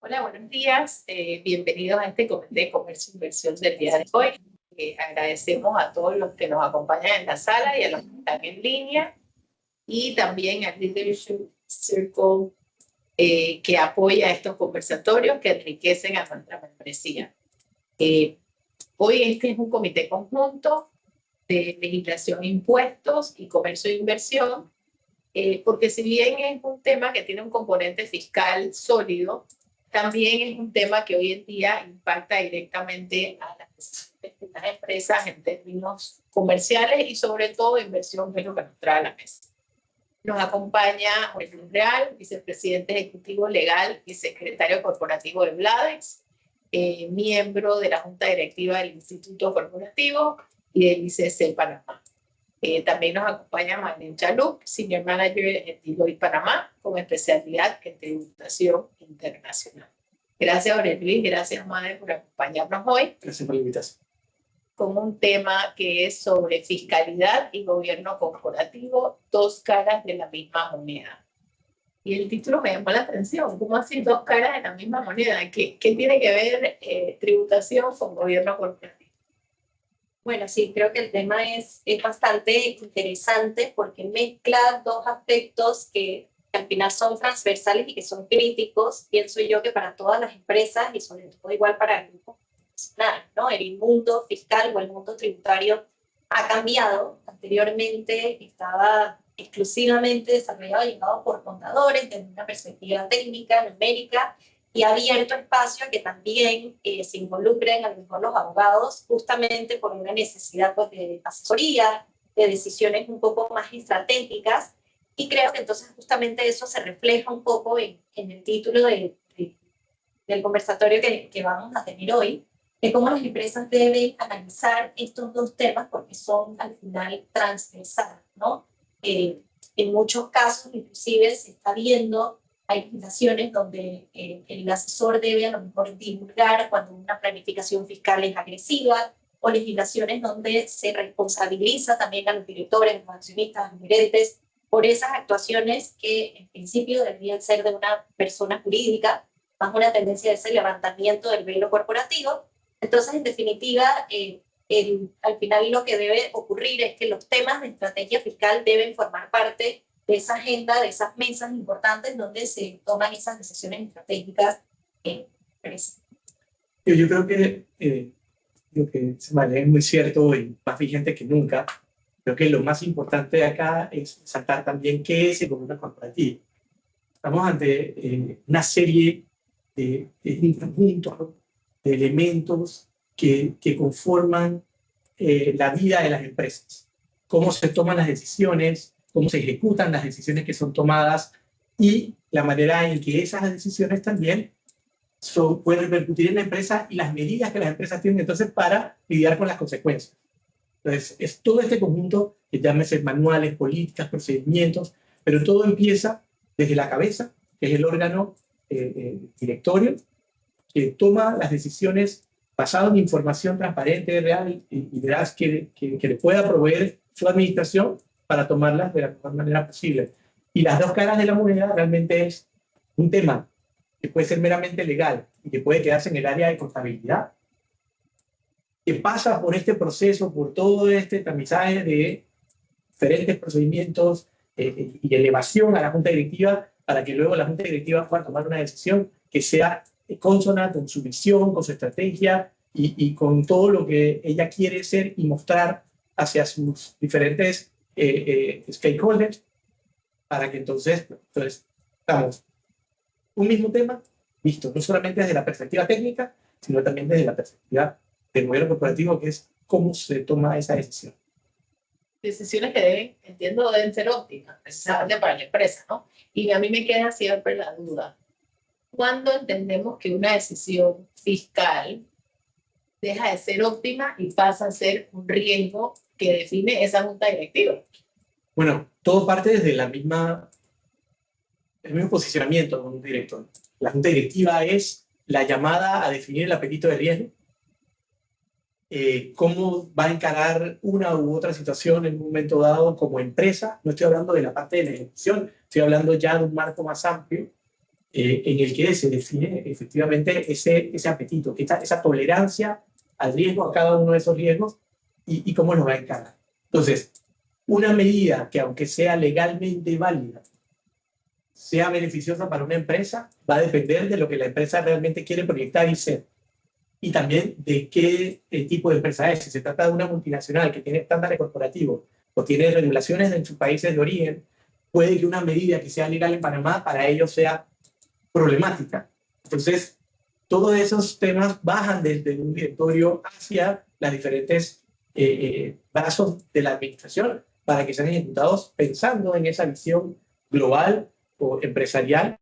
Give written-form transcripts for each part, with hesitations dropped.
Hola, buenos días. Bienvenidos a este Comité de Comercio e Inversión del día de hoy. Agradecemos a todos los que nos acompañan en la sala y a los que están en línea, y también al Leadership Circle que apoya estos conversatorios que enriquecen a nuestra membresía. Hoy este es un comité conjunto de legislación, impuestos y comercio e inversión, porque si bien es un tema que tiene un componente fiscal sólido, también es un tema que hoy en día impacta directamente a las empresas en términos comerciales y sobre todo inversión, que es lo que nos trae a la mesa. Nos acompaña Jorge Luis Real, vicepresidente ejecutivo legal y secretario corporativo de Bladex, miembro de la Junta Directiva del Instituto Corporativo y del ICC Panamá. También nos acompaña Marlene Chalup, Senior Manager en Deloitte Panamá, con especialidad en tributación internacional. Gracias, Jorge Luis, gracias, Madre, por acompañarnos hoy. Gracias por la invitación. Con un tema que es sobre fiscalidad y gobierno corporativo, dos caras de la misma moneda. Y el título me llamó la atención. ¿Cómo así dos caras de la misma moneda? ¿Qué tiene que ver tributación con gobierno corporativo? Bueno, sí, creo que el tema es bastante interesante porque mezcla dos aspectos que al final son transversales y que son críticos, pienso yo, que para todas las empresas y sobre todo igual para el grupo nacional, ¿no? El mundo fiscal o el mundo tributario ha cambiado. Anteriormente estaba exclusivamente desarrollado y llevado por contadores desde una perspectiva técnica, numérica, y ha abierto espacio a que también se involucren a lo mejor los abogados, justamente por una necesidad pues, de asesoría, de decisiones un poco más estratégicas, y creo que entonces justamente eso se refleja un poco en el título del conversatorio que vamos a tener hoy, de cómo las empresas deben analizar estos dos temas porque son al final transversales, ¿no? En muchos casos inclusive se está viendo. Hay legislaciones donde el asesor debe a lo mejor divulgar cuando una planificación fiscal es agresiva, o legislaciones donde se responsabiliza también a los directores, los accionistas, los gerentes, por esas actuaciones que en principio deberían ser de una persona jurídica, más una tendencia de ese levantamiento del velo corporativo. Entonces, en definitiva, al final lo que debe ocurrir es que los temas de estrategia fiscal deben formar parte de esa agenda, de esas mesas importantes donde se toman esas decisiones estratégicas. Yo creo que lo que se me es muy cierto y más vigente que nunca. Creo que lo más importante acá es resaltar también qué es el gobierno corporativo. Estamos ante una serie de un conjunto de elementos que conforman la vida de las empresas. Cómo se toman las decisiones, cómo se ejecutan las decisiones que son tomadas y la manera en que esas decisiones también pueden repercutir en la empresa y las medidas que las empresas tienen entonces para lidiar con las consecuencias. Entonces, es todo este conjunto que llámese manuales, políticas, procedimientos, pero todo empieza desde la cabeza, que es el órgano directorio, que toma las decisiones basado en información transparente, real y veraz que le pueda proveer su administración para tomarlas de la mejor manera posible. Y las dos caras de la moneda realmente es un tema que puede ser meramente legal y que puede quedarse en el área de contabilidad, que pasa por este proceso, por todo este tamizaje de diferentes procedimientos y elevación a la Junta Directiva para que luego la Junta Directiva pueda tomar una decisión que sea consona con su visión, con su estrategia y con todo lo que ella quiere ser y mostrar hacia sus diferentes stakeholders, para que entonces estamos un mismo tema visto no solamente desde la perspectiva técnica, sino también desde la perspectiva del gobierno corporativo, que es cómo se toma esa decisión. Decisiones que deben ser óptimas, precisamente para la empresa, ¿no? Y a mí me queda siempre la duda. ¿Cuándo entendemos que una decisión fiscal deja de ser óptima y pasa a ser un riesgo que define esa junta directiva? Bueno, todo parte desde el mismo posicionamiento de un director. La junta directiva es la llamada a definir el apetito de riesgo, cómo va a encarar una u otra situación en un momento dado como empresa. No estoy hablando de la parte de la ejecución, estoy hablando ya de un marco más amplio en el que se define efectivamente ese apetito, esa tolerancia al riesgo, a cada uno de esos riesgos, y cómo nos va a encarar. Entonces, una medida que aunque sea legalmente válida, sea beneficiosa para una empresa, va a depender de lo que la empresa realmente quiere proyectar y ser. Y también de qué tipo de empresa es. Si se trata de una multinacional que tiene estándares corporativos o tiene regulaciones en sus países de origen, puede que una medida que sea legal en Panamá para ellos sea problemática. Entonces, todos esos temas bajan desde un directorio hacia las diferentes brazos de la administración para que sean ejecutados pensando en esa visión global o empresarial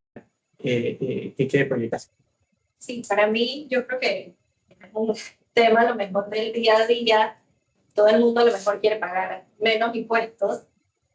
que quiere proyectarse. Sí, para mí yo creo que es un tema a lo mejor del día a día. Todo el mundo a lo mejor quiere pagar menos impuestos,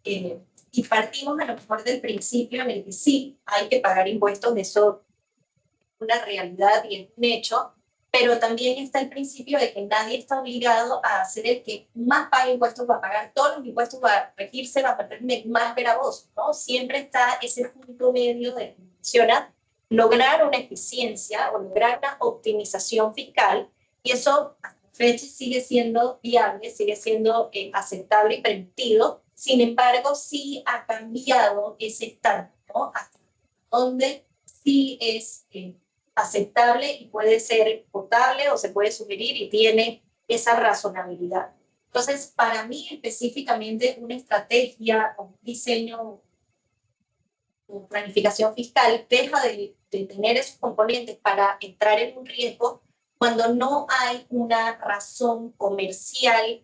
y partimos a lo mejor del principio en el que sí hay que pagar impuestos, de eso es una realidad y es un hecho, pero también está el principio de que nadie está obligado a hacer el que más pague impuestos, va a pagar todos los impuestos, va a regirse, va a perder más gravoso, ¿no? Siempre está ese punto medio de menciona lograr una eficiencia o lograr una optimización fiscal, y eso hasta la fecha sigue siendo viable, sigue siendo aceptable y permitido. Sin embargo, sí ha cambiado ese estándar, ¿no? Hasta donde sí es aceptable y puede ser potable o se puede sugerir y tiene esa razonabilidad. Entonces, para mí específicamente una estrategia o un diseño o planificación fiscal deja de tener esos componentes para entrar en un riesgo cuando no hay una razón comercial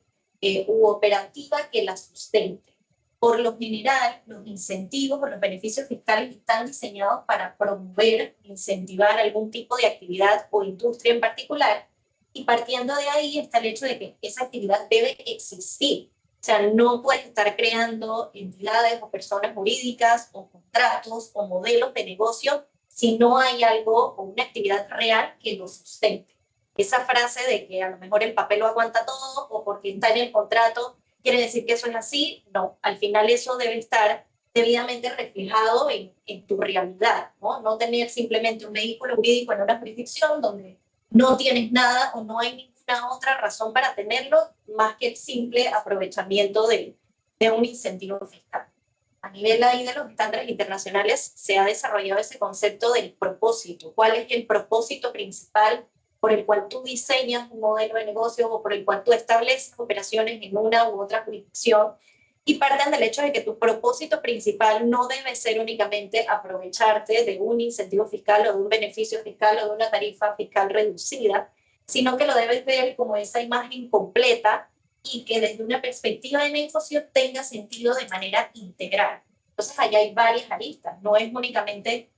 u operativa que la sustente. Por lo general, los incentivos o los beneficios fiscales están diseñados para promover, incentivar algún tipo de actividad o industria en particular, y partiendo de ahí está el hecho de que esa actividad debe existir. O sea, no puedes estar creando entidades o personas jurídicas o contratos o modelos de negocio si no hay algo o una actividad real que lo sustente. Esa frase de que a lo mejor el papel lo aguanta todo o porque está en el contrato quiere decir que eso es así, no. Al final eso debe estar debidamente reflejado en tu realidad, ¿no? No tener simplemente un vehículo jurídico en una jurisdicción donde no tienes nada o no hay ninguna otra razón para tenerlo más que el simple aprovechamiento de un incentivo fiscal. A nivel ahí de los estándares internacionales se ha desarrollado ese concepto del propósito. ¿Cuál es el propósito principal por el cual tú diseñas un modelo de negocio o por el cual tú estableces operaciones en una u otra jurisdicción? Y parten del hecho de que tu propósito principal no debe ser únicamente aprovecharte de un incentivo fiscal o de un beneficio fiscal o de una tarifa fiscal reducida, sino que lo debes ver como esa imagen completa y que desde una perspectiva de negocio tenga sentido de manera integral. Entonces, allá hay varias aristas, no es únicamente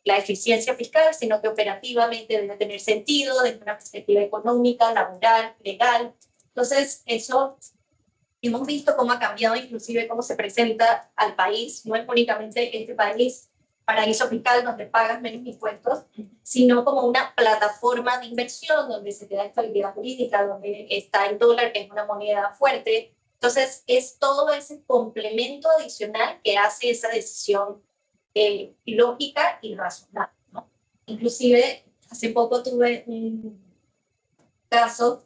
la eficiencia fiscal, sino que operativamente debe tener sentido desde una perspectiva económica, laboral, legal. Entonces, eso hemos visto cómo ha cambiado inclusive cómo se presenta al país. No es únicamente este país paraíso fiscal donde pagas menos impuestos, sino como una plataforma de inversión donde se te da estabilidad jurídica, donde está el dólar, que es una moneda fuerte. Entonces, es todo ese complemento adicional que hace esa decisión lógica y razonable, ¿no? Inclusive, hace poco tuve un caso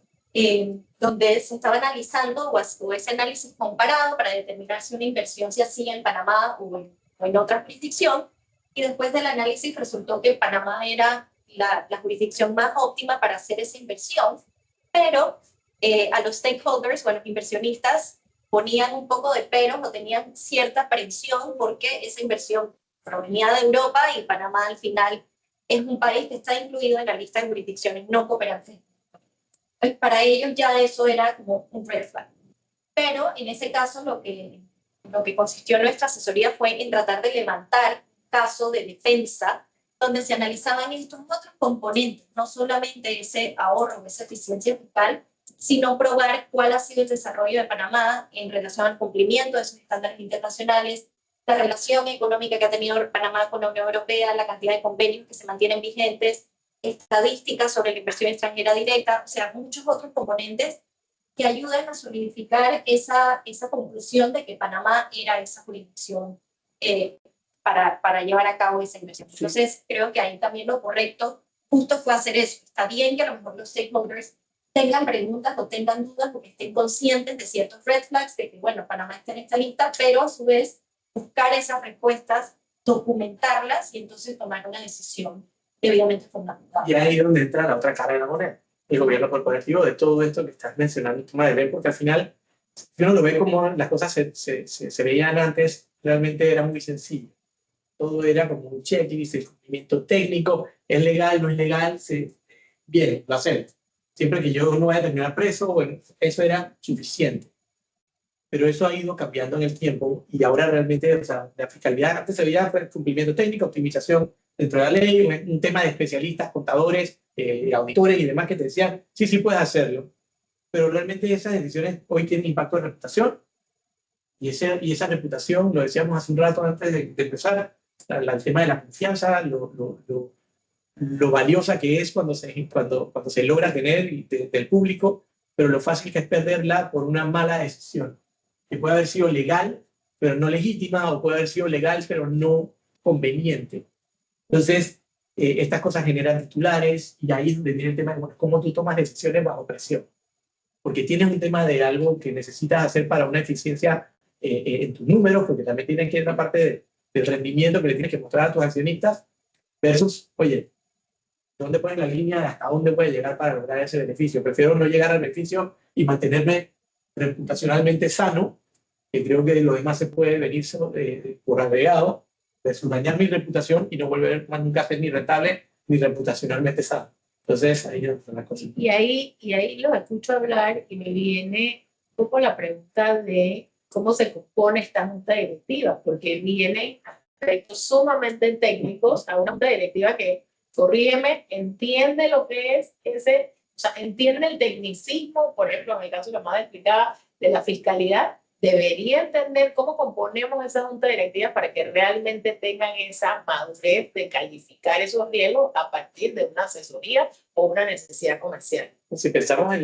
donde se estaba analizando o ese análisis comparado para determinar si una inversión se hacía en Panamá o en otra jurisdicción, y después del análisis resultó que Panamá era la jurisdicción más óptima para hacer esa inversión, pero a los stakeholders, bueno, inversionistas, ponían un poco de peros o tenían cierta presión porque esa inversión provenía de Europa y Panamá al final es un país que está incluido en la lista de jurisdicciones no cooperantes. Pues para ellos ya eso era como un red flag. Pero en ese caso lo que consistió nuestra asesoría fue en tratar de levantar caso de defensa donde se analizaban estos otros componentes, no solamente ese ahorro, esa eficiencia fiscal, sino probar cuál ha sido el desarrollo de Panamá en relación al cumplimiento de esos estándares internacionales, la relación económica que ha tenido Panamá con la Unión Europea, la cantidad de convenios que se mantienen vigentes, estadísticas sobre la inversión extranjera directa, o sea, muchos otros componentes que ayudan a solidificar esa conclusión de que Panamá era esa jurisdicción para llevar a cabo esa inversión. Sí. Entonces, creo que ahí también lo correcto justo fue hacer eso. Está bien que a lo mejor los stakeholders tengan preguntas o tengan dudas porque estén conscientes de ciertos red flags, de que, bueno, Panamá está en esta lista, pero a su vez buscar esas respuestas, documentarlas y entonces tomar una decisión debidamente fundamentada. Y ahí es donde entra la otra cara de la moneda, el gobierno corporativo de todo esto que estás mencionando, el tema de ver, porque al final, si uno lo ve como las cosas se veían antes, realmente era muy sencillo. Todo era como un checklist, el cumplimiento técnico, es legal, no es legal, bien, lo hacemos. Siempre que yo no vaya a terminar preso, bueno, eso era suficiente. Pero eso ha ido cambiando en el tiempo y ahora realmente, o sea, la fiscalidad antes se veía pues, cumplimiento técnico, optimización dentro de la ley, un tema de especialistas, contadores, auditores y demás que te decían, sí, sí puedes hacerlo. Pero realmente esas decisiones hoy tienen impacto de reputación y esa reputación, lo decíamos hace un rato antes de empezar, el tema de la confianza, lo valiosa que es cuando se logra tener del público, pero lo fácil que es perderla por una mala decisión, que puede haber sido legal, pero no legítima, o puede haber sido legal, pero no conveniente. Entonces, estas cosas generan titulares, y ahí es donde viene el tema de cómo tú tomas decisiones bajo presión. Porque tienes un tema de algo que necesitas hacer para una eficiencia en tus números, porque también tienes que ir una parte del rendimiento que le tienes que mostrar a tus accionistas, versus, oye, ¿dónde pones la línea de hasta dónde puede llegar para lograr ese beneficio? Prefiero no llegar al beneficio y mantenerme reputacionalmente sano, que creo que lo demás se puede venir por agregado, versus dañar mi reputación y no volver nunca a ser ni rentable ni reputacionalmente sano. Entonces, ahí es una cosa. Y ahí los escucho hablar y me viene un poco la pregunta de cómo se compone esta junta directiva, porque vienen aspectos sumamente técnicos a una junta directiva que, corrígeme, entiende lo que es ese, o sea, entiende el tecnicismo, por ejemplo, en el caso que más explicaba de la fiscalidad, debería entender cómo componemos esa junta directiva para que realmente tengan esa madurez de calificar esos riesgos a partir de una asesoría o una necesidad comercial. Si pensamos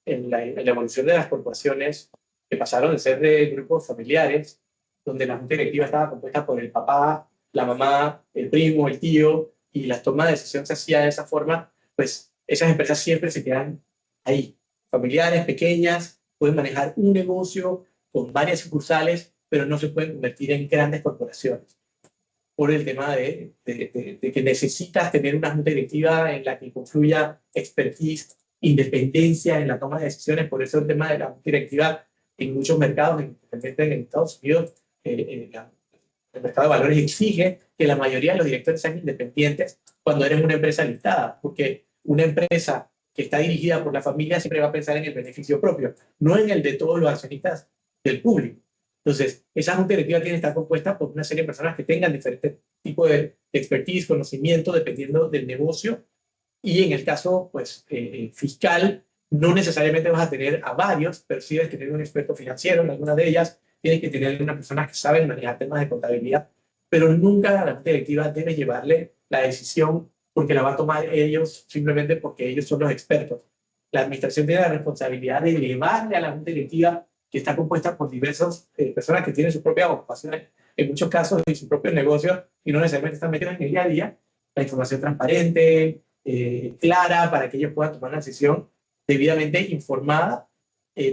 en la evolución de las corporaciones, que pasaron de ser de grupos familiares, donde la junta directiva estaba compuesta por el papá, la mamá, el primo, el tío, y la toma de decisión se hacía de esa forma, pues esas empresas siempre se quedan ahí, familiares, pequeñas, pueden manejar un negocio con varias sucursales, pero no se pueden convertir en grandes corporaciones. Por el tema de que necesitas tener una junta directiva en la que confluya expertise, independencia en la toma de decisiones. Por eso el tema de la junta directiva en muchos mercados, especialmente en Estados Unidos, el mercado de valores exige que la mayoría de los directores sean independientes cuando eres una empresa listada, porque una empresa que está dirigida por la familia siempre va a pensar en el beneficio propio, no en el de todos los accionistas del público. Entonces, esa junta directiva tiene que estar compuesta por una serie de personas que tengan diferentes tipos de expertise, conocimiento, dependiendo del negocio. Y en el caso pues, fiscal, no necesariamente vas a tener a varios, pero sí debes tener un experto financiero en alguna de ellas, tienes que tener una persona que sabe manejar temas de contabilidad, pero nunca la junta directiva debe llevarle la decisión porque la va a tomar ellos simplemente porque ellos son los expertos. La administración tiene la responsabilidad de llevarle a la junta directiva, que está compuesta por diversas personas que tienen sus propias ocupaciones, en muchos casos, y sus propios negocios, y no necesariamente están metidos en el día a día, la información transparente, clara, para que ellos puedan tomar una decisión debidamente informada,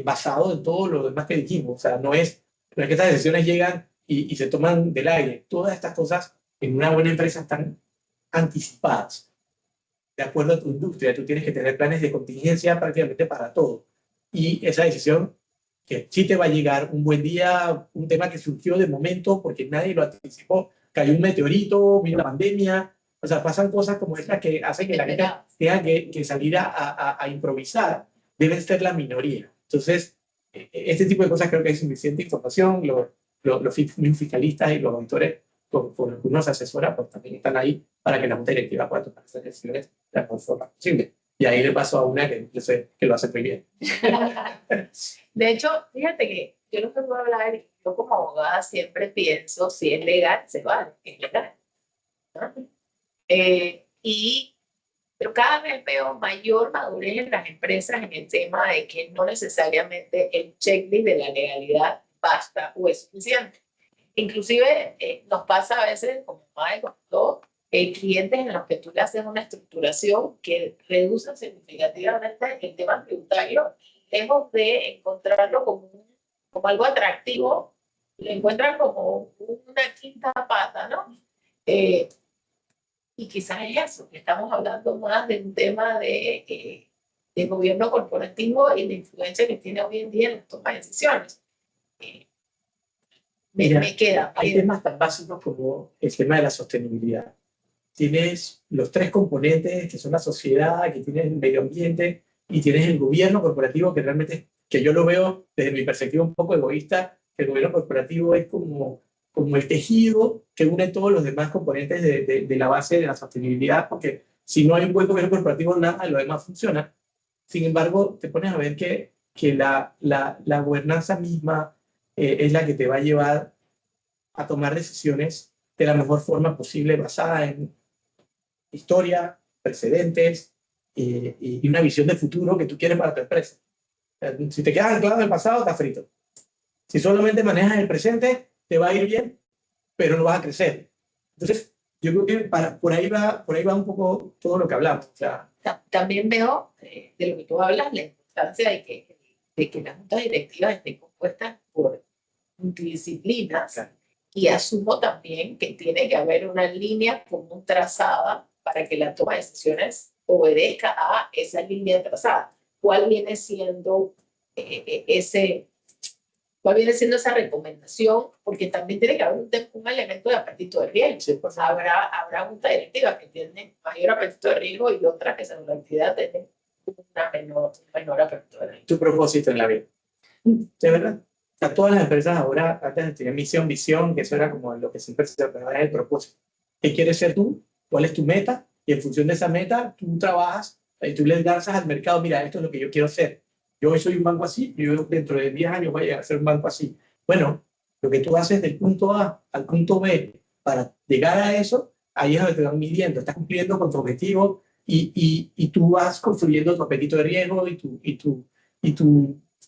basado en todo lo demás que dijimos. O sea, no es que estas decisiones llegan y se toman del aire. Todas estas cosas en una buena empresa están anticipadas. De acuerdo a tu industria, tú tienes que tener planes de contingencia prácticamente para todo. Y esa decisión que sí te va a llegar un buen día, un tema que surgió de momento porque nadie lo anticipó, cayó un meteorito, vino la pandemia, o sea, pasan cosas como estas que hacen que la gente tenga que salir a improvisar, deben ser la minoría. Entonces, este tipo de cosas creo que hay suficiente información, los fiscalistas y los auditores con los que uno se asesora, pues también están ahí para que la junta directiva pueda tomar esas decisiones de la mejor forma posible. Y ahí le paso a una que yo sé que lo hace muy bien. De hecho, fíjate que yo no te puedo hablar, yo como abogada siempre pienso, si es legal, se vale, es legal, ¿no? Pero cada vez veo mayor madurez en las empresas en el tema de que no necesariamente el checklist de la legalidad basta o es suficiente. Inclusive nos pasa a veces, como más de cuando clientes en los que tú le haces una estructuración que reduce significativamente el tema tributario, lejos de encontrarlo como algo atractivo, lo encuentran como una quinta pata, ¿no? Y quizás es eso, que estamos hablando más de un tema de gobierno corporativo y de influencia que tiene hoy en día en las tomas de decisiones. Me queda. Hay temas tan básicos como el tema de la sostenibilidad. Tienes los tres componentes que son la sociedad, que tienes el medio ambiente y tienes el gobierno corporativo, que realmente, que yo lo veo desde mi perspectiva un poco egoísta, que el gobierno corporativo es como el tejido que une todos los demás componentes de la base de la sostenibilidad, porque si no hay un buen gobierno corporativo, nada de lo demás funciona. Sin embargo, te pones a ver que la gobernanza misma es la que te va a llevar a tomar decisiones de la mejor forma posible, basada en historia, precedentes y una visión de futuro que tú quieres para tu empresa. Si te quedas anclado en el pasado, estás frito. Si solamente manejas el presente, te va a ir bien, pero no vas a crecer. Entonces, yo creo que por ahí va un poco todo lo que hablamos. O sea, también veo, de lo que tú hablas, la importancia de que las juntas directivas estén compuestas por multidisciplinas. Claro. Y asumo también que tiene que haber una línea común trazada para que la toma de decisiones obedezca a esa línea trazada. ¿Cuál viene siendo cuál viene siendo esa recomendación? Porque también tiene que haber un elemento de apetito de riesgo. sí, pues, Habrá juntas directivas que tienen mayor apetito de riesgo y otras que según la entidad tienen un menor apetito de riesgo. tu propósito en la vida. De verdad. O sea, todas las empresas ahora, antes de tener misión, visión, que eso era como lo que siempre se trataba, es el propósito. ¿Qué quieres ser tú? ¿Cuál es tu meta? Y en función de esa meta, tú trabajas y tú le lanzas al mercado, mira, esto es lo que yo quiero ser. Yo hoy soy un banco así, yo dentro de 10 años voy a llegar a ser un banco así. Bueno, lo que tú haces del punto A al punto B para llegar a eso, ahí es donde te van midiendo. Estás cumpliendo con tu objetivo y tú vas construyendo tu apetito de riesgo y tu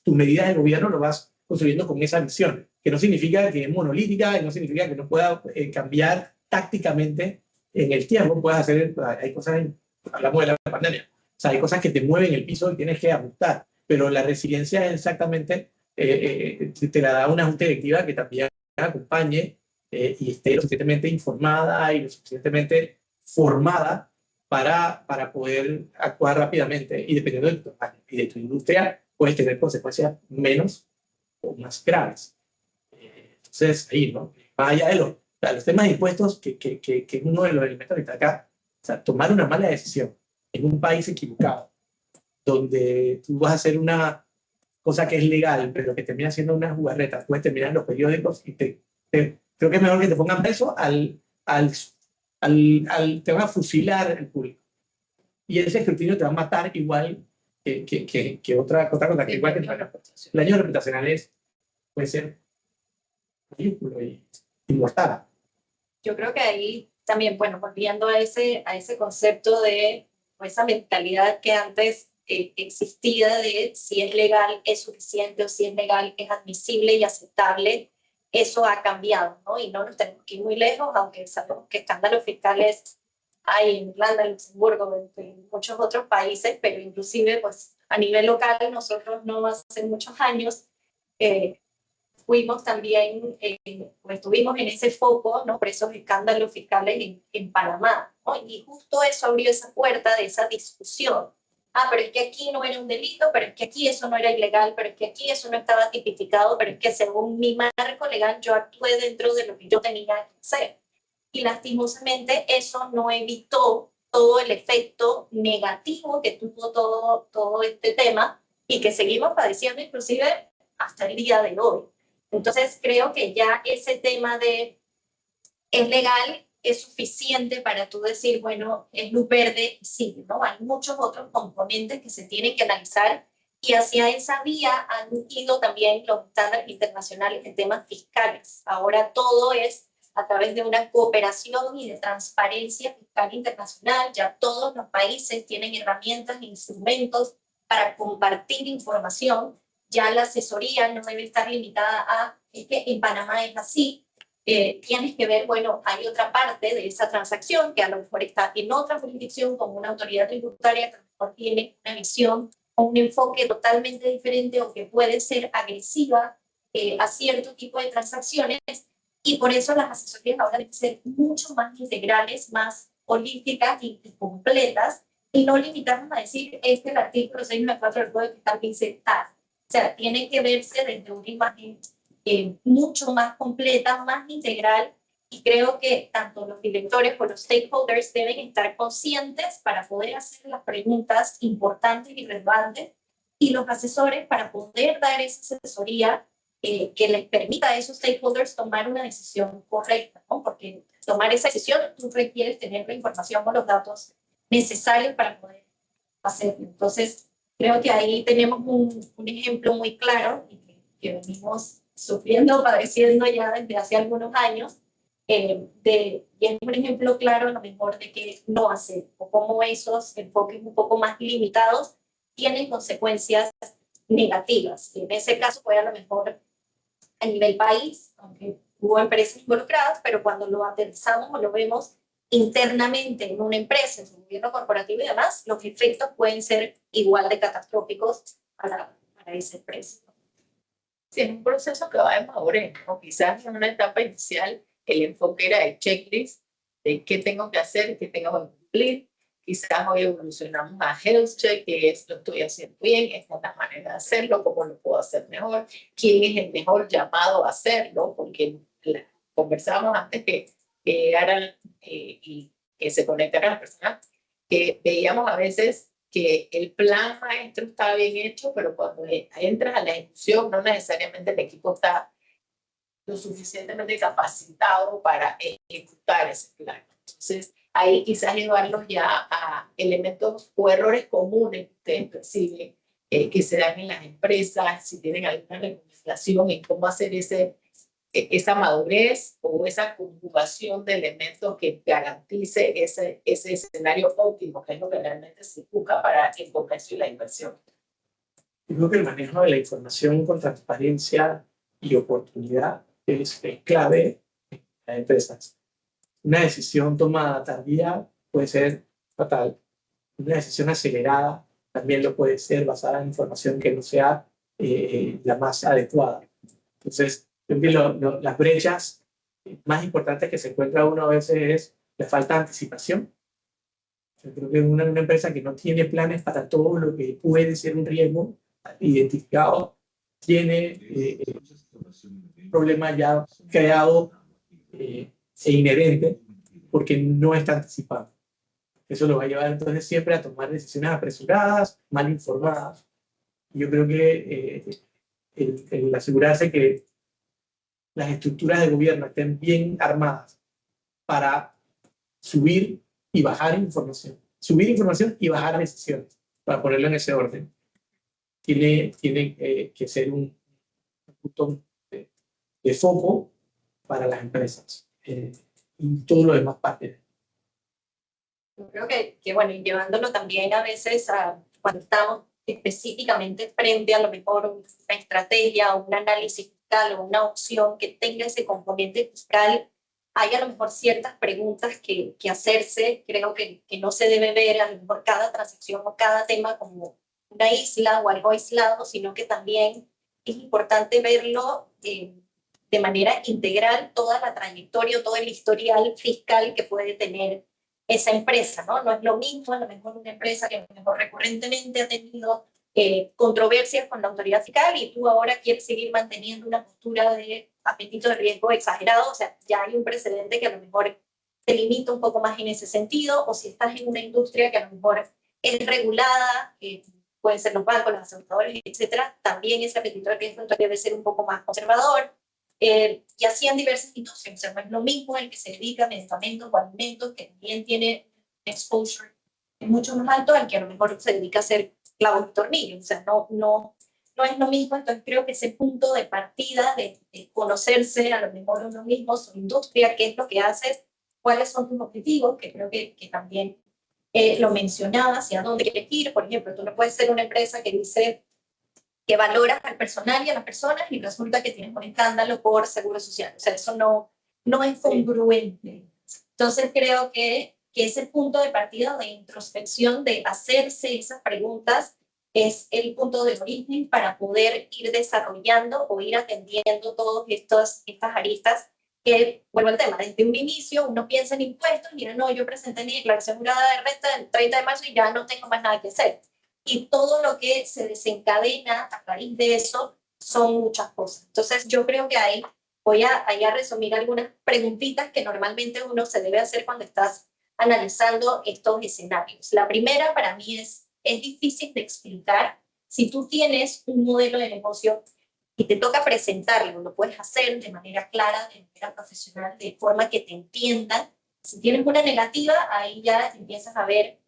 medida de gobierno lo vas construyendo con esa visión, que no significa que es monolítica, y no significa que no pueda cambiar tácticamente en el tiempo. Puedes hacer, hay cosas, hablamos de la pandemia, o sea, hay cosas que te mueven el piso y tienes que ajustar, pero la resiliencia es exactamente, te la da una junta directiva que también acompañe y esté lo suficientemente informada y lo suficientemente formada para poder actuar rápidamente, y dependiendo de tu tamaño y de tu industria, puedes tener consecuencias menos o más graves. Entonces, ahí, ¿no? Más allá de los temas de impuestos, que es uno de los elementos que está acá, o sea, tomar una mala decisión en un país equivocado, donde tú vas a hacer una cosa que es legal, pero que termina siendo una jugarreta, puedes terminar en los periódicos y creo que es mejor que te pongan preso te van a fusilar el público. Y ese escrutinio te va a matar igual que otra cosa, que igual que el daño reputacional puede ser ridículo y mortal. Yo creo que ahí también, bueno, volviendo a ese concepto de o esa mentalidad que antes existía de si es legal es suficiente o si es legal es admisible y aceptable, eso ha cambiado, ¿no? Y no nos tenemos que ir muy lejos, aunque sabemos que escándalos fiscales hay en Irlanda, en Luxemburgo, en muchos otros países, pero inclusive pues a nivel local nosotros no hace muchos años fuimos también, estuvimos en ese foco, ¿no? Por esos escándalos fiscales en Panamá, ¿no? Y justo eso abrió esa puerta de esa discusión. Ah, pero es que aquí no era un delito, pero es que aquí eso no era ilegal, pero es que aquí eso no estaba tipificado, pero es que según mi marco legal yo actué dentro de lo que yo tenía que hacer. Y lastimosamente eso no evitó todo el efecto negativo que tuvo todo este tema y que seguimos padeciendo inclusive hasta el día de hoy. Entonces creo que ya ese tema de es legal es suficiente para tú decir, bueno, es luz verde, sí, ¿no? Hay muchos otros componentes que se tienen que analizar y hacia esa vía han ido también los estándares internacionales en temas fiscales. Ahora todo es a través de una cooperación y de transparencia fiscal internacional. Ya todos los países tienen herramientas e instrumentos para compartir información. Ya la asesoría no debe estar limitada a, es que en Panamá es así, tienes que ver, bueno, hay otra parte de esa transacción que a lo mejor está en otra jurisdicción con una autoridad tributaria que a lo mejor tiene una visión o un enfoque totalmente diferente o que puede ser agresiva a cierto tipo de transacciones, y por eso las asesorías ahora deben ser mucho más integrales, más holísticas y completas, y no limitarnos a decir, el artículo 694 del Código Fiscal dice tal. O sea, tiene que verse desde una imagen mucho más completa, más integral, y creo que tanto los directores como los stakeholders deben estar conscientes para poder hacer las preguntas importantes y relevantes, y los asesores para poder dar esa asesoría que les permita a esos stakeholders tomar una decisión correcta, ¿no? Porque tomar esa decisión tú requieres tener la información o los datos necesarios para poder hacerlo. Entonces, creo que ahí tenemos un ejemplo muy claro que venimos sufriendo, padeciendo ya desde hace algunos años, y es un ejemplo claro a lo mejor de qué no hacer, o cómo esos enfoques un poco más limitados tienen consecuencias negativas. En ese caso fue a lo mejor a nivel país, aunque hubo empresas involucradas, pero cuando lo aterrizamos o lo vemos internamente en una empresa, en su gobierno corporativo y demás, los efectos pueden ser igual de catastróficos para esa empresa. Sí, es un proceso que va de madurez, ¿no? Quizás en una etapa inicial el enfoque era el checklist de qué tengo que hacer, qué tengo que cumplir. Quizás hoy evolucionamos a health check, que es lo estoy haciendo bien, esta es la manera de hacerlo, cómo lo puedo hacer mejor, quién es el mejor llamado a hacerlo, porque conversábamos antes que llegaran y que se conectaran las personas, que veíamos a veces que el plan maestro está bien hecho, pero cuando entras a la ejecución no necesariamente el equipo está lo suficientemente capacitado para ejecutar ese plan. Entonces, ahí quizás llevarlos ya a elementos o errores comunes que ustedes perciben que se dan en las empresas, si tienen alguna recomendación en cómo hacer esa madurez o esa conjugación de elementos que garantice ese escenario óptimo, que es lo que realmente se busca para el comercio y la inversión. Yo creo que el manejo de la información con transparencia y oportunidad es clave en las empresas. Una decisión tomada tardía puede ser fatal. Una decisión acelerada también lo puede ser, basada en información que no sea la más adecuada. Entonces, creo que las brechas más importantes que se encuentra uno a veces es la falta de anticipación. Yo creo que una empresa que no tiene planes para todo lo que puede ser un riesgo identificado tiene un problema ya creado e inherente porque no está anticipado. Eso lo va a llevar entonces siempre a tomar decisiones apresuradas, mal informadas. Yo creo que el asegurarse que las estructuras de gobierno estén bien armadas para subir y bajar información. Subir información y bajar decisiones, para ponerlo en ese orden. Tiene que ser un punto de foco para las empresas y todo lo demás parte. Yo creo que bueno, y llevándolo también a veces a cuando estamos específicamente frente a lo mejor una estrategia o un análisis fiscal o una opción que tenga ese componente fiscal, hay a lo mejor ciertas preguntas que hacerse. Creo que no se debe ver a lo mejor cada transacción o cada tema como una isla o algo aislado, sino que también es importante verlo de manera integral, toda la trayectoria, todo el historial fiscal que puede tener esa empresa, ¿no? No es lo mismo a lo mejor una empresa que a lo mejor recurrentemente ha tenido controversias con la autoridad fiscal y tú ahora quieres seguir manteniendo una postura de apetito de riesgo exagerado. O sea, ya hay un precedente que a lo mejor te limita un poco más en ese sentido, o si estás en una industria que a lo mejor es regulada, pueden ser los bancos, los aseguradores, etcétera, también ese apetito de riesgo debe ser un poco más conservador. Y así en diversas industrias. O sea, no es lo mismo el que se dedica a medicamentos o alimentos, que también tiene exposure mucho más alto, al que a lo mejor se dedica a hacer clavos y tornillos. O sea, no es lo mismo. Entonces creo que ese punto de partida de conocerse a lo mejor uno mismo, su industria, qué es lo que haces, cuáles son tus objetivos, que creo que también lo mencionaba, hacia dónde quieres ir. Por ejemplo, tú no puedes ser una empresa que dice que valoras al personal y a las personas y resulta que tienes un escándalo por seguro social. O sea, eso no no es congruente. Entonces creo que ese punto de partida de introspección, de hacerse esas preguntas, es el punto de origen para poder ir desarrollando o ir atendiendo todas estas aristas que, vuelvo al tema, desde un inicio uno piensa en impuestos y no, yo presenté mi declaración jurada de renta el 30 de marzo y ya no tengo más nada que hacer. Y todo lo que se desencadena a raíz de eso son muchas cosas. Entonces yo creo que ahí voy a resumir algunas preguntitas que normalmente uno se debe hacer cuando estás analizando estos escenarios. La primera para mí es difícil de explicar. Si tú tienes un modelo de negocio y te toca presentarlo, lo puedes hacer de manera clara, de manera profesional, de forma que te entiendan. Si tienes una negativa, ahí ya empiezas a ver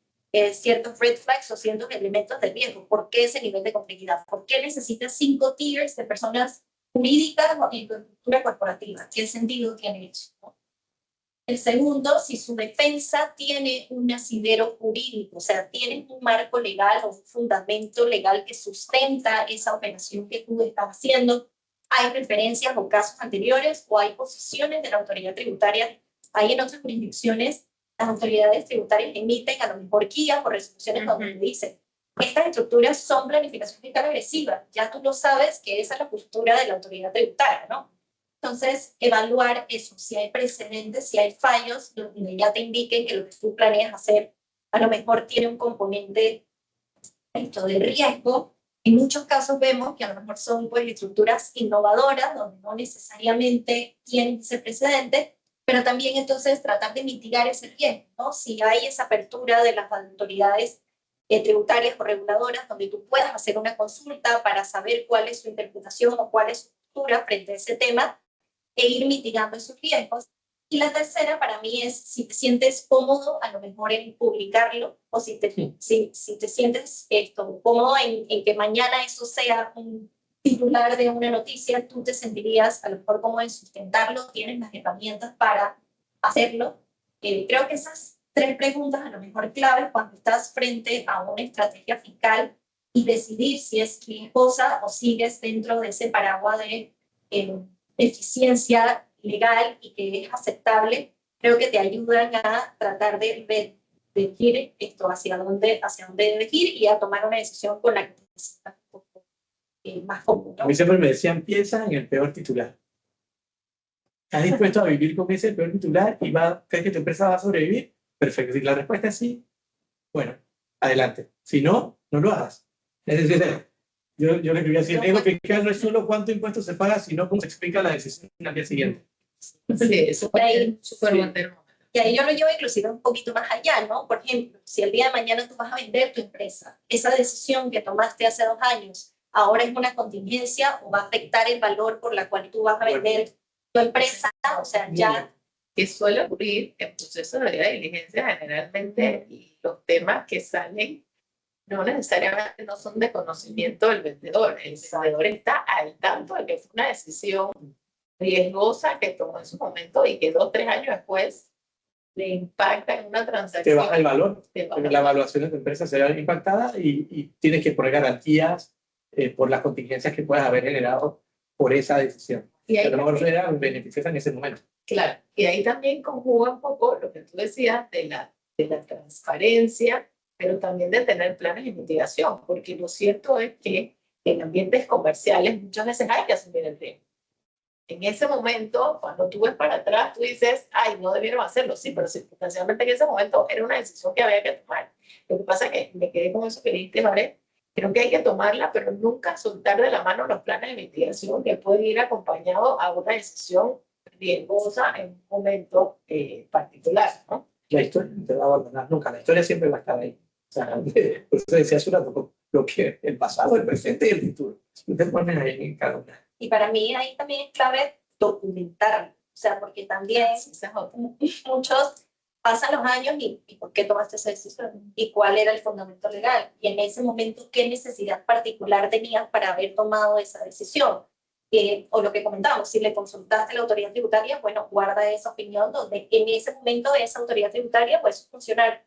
ciertos red flags o ciertos elementos de riesgo. ¿Por qué ese nivel de complejidad? ¿Por qué necesitas 5 tiers de personas jurídicas en tu estructura corporativa? ¿Qué sentido tiene eso? El segundo, si su defensa tiene un asidero jurídico, o sea, tiene un marco legal o un fundamento legal que sustenta esa operación que tú estás haciendo, hay referencias o casos anteriores o hay posiciones de la autoridad tributaria. Hay en otras jurisdicciones, las autoridades tributarias emiten a lo mejor guías o resoluciones donde dicen, estas estructuras son planificación fiscal agresiva, ya tú lo sabes que esa es la postura de la autoridad tributaria, ¿no? Entonces, evaluar eso, si hay precedentes, si hay fallos, donde ya te indiquen que lo que tú planeas hacer a lo mejor tiene un componente de riesgo. En muchos casos vemos que a lo mejor son pues, estructuras innovadoras, donde no necesariamente tienen ese precedente, pero también entonces tratar de mitigar ese riesgo, ¿no? Si hay esa apertura de las autoridades tributarias o reguladoras, donde tú puedas hacer una consulta para saber cuál es su interpretación o cuál es su postura frente a ese tema, e ir mitigando esos riesgos. Y la tercera para mí es si te sientes cómodo a lo mejor en publicarlo o si te sientes cómodo en que mañana eso sea un titular de una noticia, tú te sentirías a lo mejor cómodo en sustentarlo, tienes las herramientas para hacerlo. Creo que esas 3 preguntas a lo mejor claves cuando estás frente a una estrategia fiscal y decidir si es riesgosa o sigues dentro de ese paraguas de eficiencia legal y que es aceptable, creo que te ayudan a tratar de elegir esto hacia dónde debes ir y a tomar una decisión con la que te sientas un poco más cómodo. A mí siempre me decían, piensa en el peor titular. ¿Estás dispuesto a vivir con ese peor titular y crees que tu empresa va a sobrevivir? Perfecto. Si la respuesta es sí, bueno, adelante. Si no, no lo hagas. Es decir, yo lo que voy a decir, el riesgo fiscal no es solo cuánto impuesto se paga, sino cómo se explica la decisión al día siguiente. Sí, eso es súper buen término. Y ahí yo lo llevo inclusive un poquito más allá, ¿no? Por ejemplo, si el día de mañana tú vas a vender tu empresa, esa decisión que tomaste hace 2 años, ahora es una contingencia o va a afectar el valor por la cual tú vas a vender tu empresa, o sea, ya... Que suele ocurrir en procesos de diligencia generalmente y los temas que salen no necesariamente no son de conocimiento del vendedor. El vendedor está al tanto de que fue una decisión riesgosa que tomó en su momento y que 2 o 3 años después le impacta en una transacción. Te baja el valor, porque la evaluación de tu empresa se ve impactada y tienes que poner garantías por las contingencias que puedas haber generado por esa decisión. Y a lo mejor era beneficiosa en ese momento. Claro, y ahí también conjuga un poco lo que tú decías de la transparencia, pero también de tener planes de mitigación, porque lo cierto es que en ambientes comerciales muchas veces hay que asumir el riesgo. En ese momento, cuando tú ves para atrás, tú dices, ay, no debieron hacerlo, sí, pero circunstancialmente en ese momento era una decisión que había que tomar. Lo que pasa es que me quedé con eso que dijiste, Vare, creo que hay que tomarla, pero nunca soltar de la mano los planes de mitigación que pueden ir acompañados a una decisión riesgosa en un momento particular, ¿no? La historia no te va a abandonar nunca, la historia siempre va a estar ahí. O sea, por eso decía hace un rato, lo que el pasado, el presente y el futuro. Te ponen ahí en cada una. Y para mí ahí también es clave documentarlo, o sea, porque también muchos pasan los años y ¿por qué tomaste esa decisión? ¿Y cuál era el fundamento legal? Y en ese momento, ¿qué necesidad particular tenías para haber tomado esa decisión? O lo que comentábamos, si le consultaste a la autoridad tributaria, bueno, guarda esa opinión donde en ese momento esa autoridad tributaria, pues sus funcionarios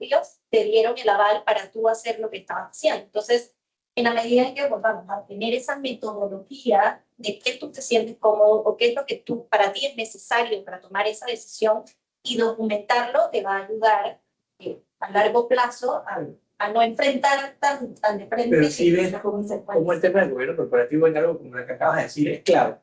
te dieron el aval para tú hacer lo que estabas haciendo. Entonces, en la medida en que volvamos a tener esa metodología de qué tú te sientes cómodo o qué es lo que para ti es necesario para tomar esa decisión, y documentarlo te va a ayudar a largo plazo a no enfrentar tan de frente. Pero si ves como el tema del gobierno corporativo en algo como lo que acabas de decir es clave.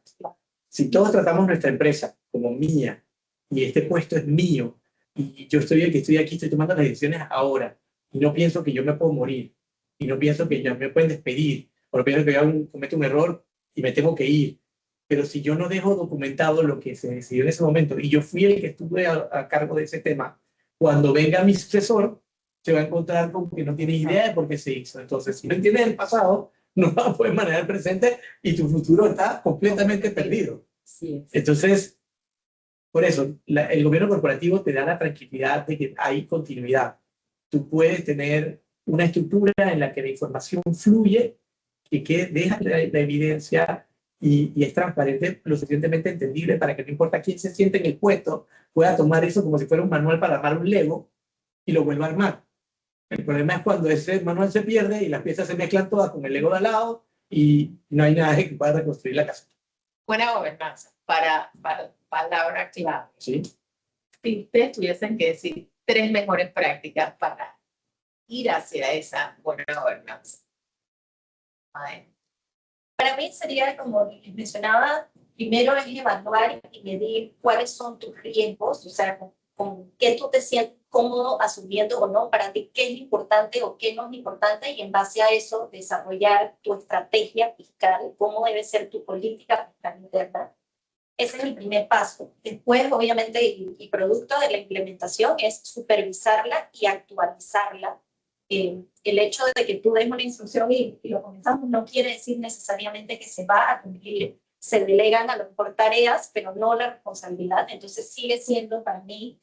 Si todos tratamos nuestra empresa como mía, y este puesto es mío, y yo estoy el que estoy aquí, estoy tomando las decisiones ahora, y no pienso que yo me puedo morir, y no pienso que ya me pueden despedir, o no pienso que yo cometo un error y me tengo que ir. Pero si yo no dejo documentado lo que se decidió en ese momento, y yo fui el que estuve a cargo de ese tema, cuando venga mi sucesor, se va a encontrar con que no tiene idea de por qué se hizo. Entonces, si no entiendes el pasado, no vas a poder manejar el presente y tu futuro está completamente perdido. Sí. Entonces, por eso, el gobierno corporativo te da la tranquilidad de que hay continuidad. Tú puedes tener una estructura en la que la información fluye y que deja la evidencia y es transparente, lo suficientemente entendible para que no importa quién se siente en el puesto, pueda tomar eso como si fuera un manual para armar un Lego y lo vuelva a armar. El problema es cuando ese manual se pierde y las piezas se mezclan todas con el Lego de al lado y no hay nada que pueda reconstruir la casa. Buena gobernanza, para palabra clave. ¿Sí? Si ustedes tuviesen que decir 3 mejores prácticas para ir hacia esa buena gobernanza. Para mí sería, como les mencionaba, primero es evaluar y medir cuáles son tus riesgos, o sea, con qué tú te sientes cómodo asumiendo o no, para ti qué es importante o qué no es importante, y en base a eso desarrollar tu estrategia fiscal, cómo debe ser tu política fiscal interna. Ese es el primer paso. Después, obviamente, y producto de la implementación es supervisarla y actualizarla. El hecho de que tú des una instrucción y lo comenzamos no quiere decir necesariamente que se va a cumplir. Se delegan a lo mejor tareas, pero no la responsabilidad. Entonces sigue siendo para mí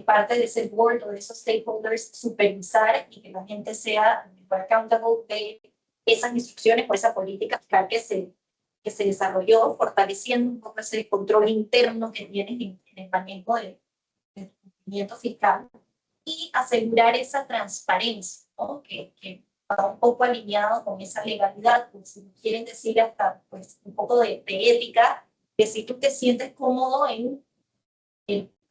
parte de ese board o de esos stakeholders supervisar y que la gente sea accountable de esas instrucciones o esa política fiscal que se desarrolló, fortaleciendo un poco ese control interno que tienes en el manejo del cumplimiento fiscal, y asegurar esa transparencia, ¿no? que va un poco alineado con esa legalidad, pues, si quieren decir hasta pues, un poco de ética, que si tú te sientes cómodo en